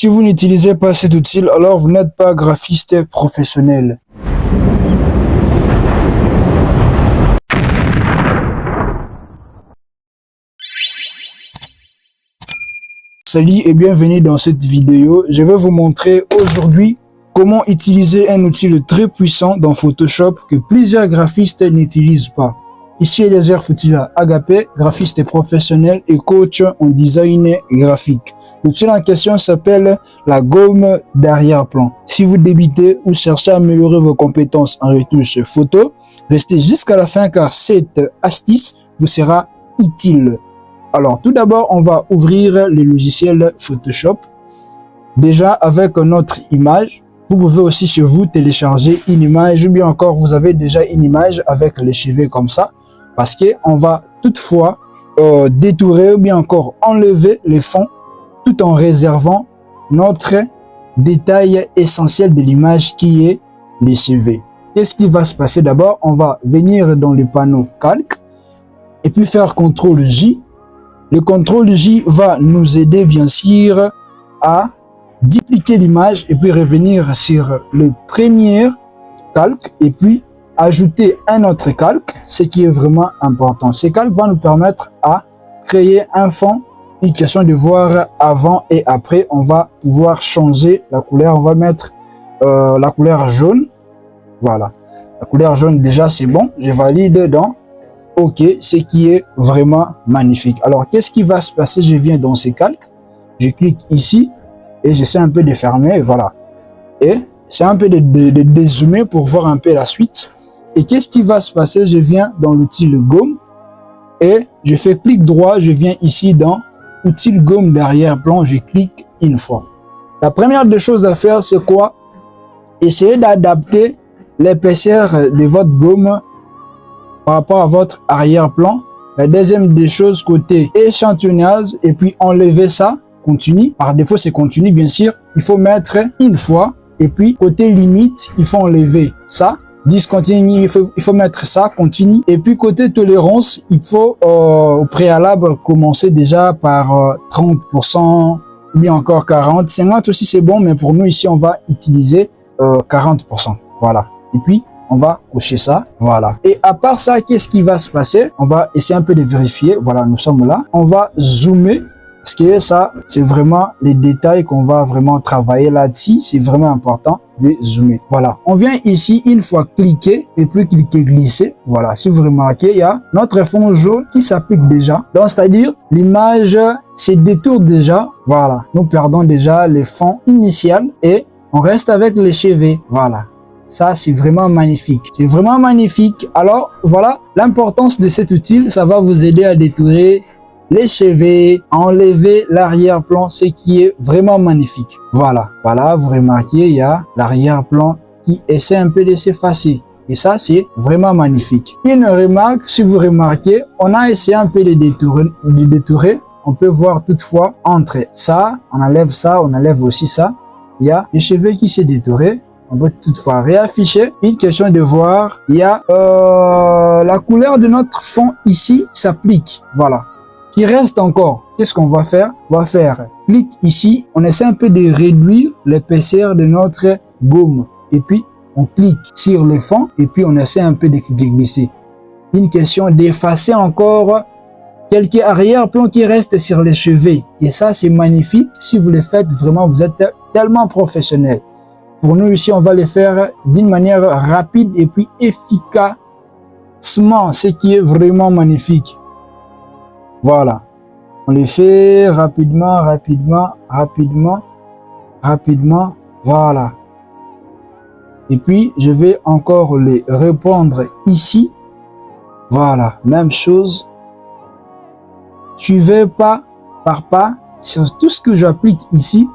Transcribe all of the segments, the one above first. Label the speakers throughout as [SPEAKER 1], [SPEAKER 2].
[SPEAKER 1] Si vous n'utilisez pas cet outil, alors vous n'êtes pas graphiste professionnel. Salut et bienvenue dans cette vidéo. Je vais vous montrer aujourd'hui comment utiliser un outil très puissant dans Photoshop que plusieurs graphistes n'utilisent pas. Ici Eliezer Futila Agapé, graphiste professionnel et coach en design graphique. L'outil en question s'appelle la gomme d'arrière-plan. Si vous débutez ou cherchez à améliorer vos compétences en retouche photo, restez jusqu'à la fin car cette astuce vous sera utile. Alors tout d'abord, on va ouvrir le logiciel Photoshop. Déjà avec notre image, vous pouvez aussi chez vous télécharger une image ou bien encore vous avez déjà une image avec les cheveux comme ça. Parce qu'on va toutefois détourer ou bien encore enlever les fonds tout en réservant notre détail essentiel de l'image qui est les cheveux. Qu'est-ce qui va se passer d'abord? On va venir dans le panneau calque et puis faire CTRL-J. Le CTRL-J va nous aider bien sûr à dupliquer l'image et puis revenir sur le premier calque et puis ajouter un autre calque, ce qui est vraiment important. Ce calque va nous permettre à créer un fond, une question de voir avant et après. On va pouvoir changer la couleur, on va mettre la couleur jaune. Voilà, la couleur jaune déjà c'est bon, je valide dans OK, ce qui est vraiment magnifique. Alors qu'est-ce qui va se passer? Je viens dans ces calques, je clique ici et j'essaie un peu de fermer, voilà. Et c'est un peu de dézoomer pour voir un peu la suite. Et qu'est-ce qui va se passer? Je viens dans l'outil gomme et je fais clic droit, je viens ici dans outil gomme d'arrière-plan, je clique une fois. La première des choses à faire, c'est quoi? Essayez d'adapter l'épaisseur de votre gomme par rapport à votre arrière-plan. La deuxième des choses, côté échantillonnage, et puis enlever ça, continue. Par défaut, c'est continue, bien sûr. Il faut mettre une fois. Et puis, côté limite, il faut enlever ça. Discontinue, il faut mettre ça, continue. Et puis, côté tolérance, il faut au préalable commencer déjà par 30%, ou bien encore 40%. 50% aussi, c'est bon, mais pour nous, ici, on va utiliser 40%. Voilà. Et puis, on va cocher ça, voilà. Et à part ça, qu'est-ce qui va se passer? On va essayer un peu de vérifier. Voilà, nous sommes là. On va zoomer. Parce que ça, c'est vraiment les détails qu'on va vraiment travailler là-dessus. C'est vraiment important de zoomer. Voilà. On vient ici, une fois cliquer, et puis cliquer glisser. Voilà. Si vous remarquez, il y a notre fond jaune qui s'applique déjà. Donc, c'est-à-dire, l'image se détourne déjà. Voilà. Nous perdons déjà les fonds initial et on reste avec les cheveux. Voilà. Ça, c'est vraiment magnifique. C'est vraiment magnifique. Alors, voilà, l'importance de cet outil, ça va vous aider à détourer les cheveux, à enlever l'arrière-plan, ce qui est vraiment magnifique. Voilà, voilà, vous remarquez, il y a l'arrière-plan qui essaie un peu de s'effacer. Et ça, c'est vraiment magnifique. Une remarque, si vous remarquez, on a essayé un peu de détourer. On peut voir toutefois entre ça, on enlève aussi ça. Il y a les cheveux qui s'est détouré. On peut toutefois réafficher. Une question de voir, il y a la couleur de notre fond ici s'applique. Voilà. Qui reste encore. Qu'est-ce qu'on va faire? On va faire clic ici. On essaie un peu de réduire l'épaisseur de notre gomme. Et puis, on clique sur le fond. Et puis, on essaie un peu de glisser. Une question d'effacer encore quelques arrière-plans qui restent sur les cheveux. Et ça, c'est magnifique. Si vous le faites, vraiment, vous êtes tellement professionnel. Pour nous ici, on va le faire d'une manière rapide et puis efficacement, ce qui est vraiment magnifique. Voilà. On le fait rapidement, rapidement. Voilà. Et puis, je vais encore les répondre ici. Voilà. Même chose. Suivez pas par pas sur tout ce que j'applique ici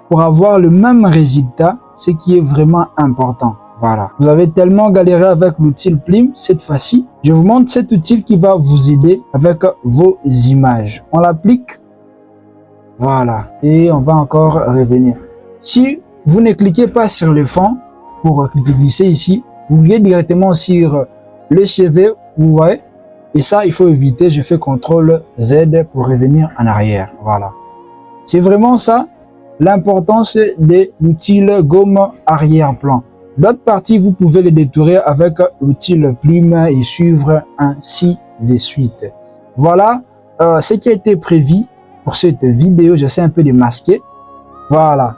[SPEAKER 1] pour avoir le même résultat. Ce qui est vraiment important. Voilà. Vous avez tellement galéré avec l'outil Plim. Cette fois-ci, je vous montre cet outil qui va vous aider avec vos images. On l'applique. Voilà. Et on va encore revenir. Si vous ne cliquez pas sur le fond pour cliquer glisser ici, vous cliquez directement sur les cheveux. Vous voyez? Et ça, il faut éviter. Je fais CTRL Z pour revenir en arrière. Voilà. C'est vraiment ça. l'important c'est de l'outil gomme arrière-plan. D'autres parties, vous pouvez les détourer avec l'outil plume et suivre ainsi de suite. Voilà ce qui a été prévu pour cette vidéo. J'essaie un peu de masquer. Voilà.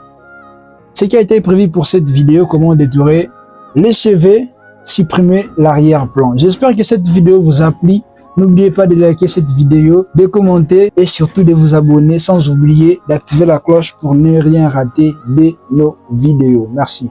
[SPEAKER 1] Ce qui a été prévu pour cette vidéo, comment détourer les CV, supprimer l'arrière-plan. J'espère que cette vidéo vous a plu. N'oubliez pas de liker cette vidéo, de commenter et surtout de vous abonner sans oublier d'activer la cloche pour ne rien rater de nos vidéos. Merci.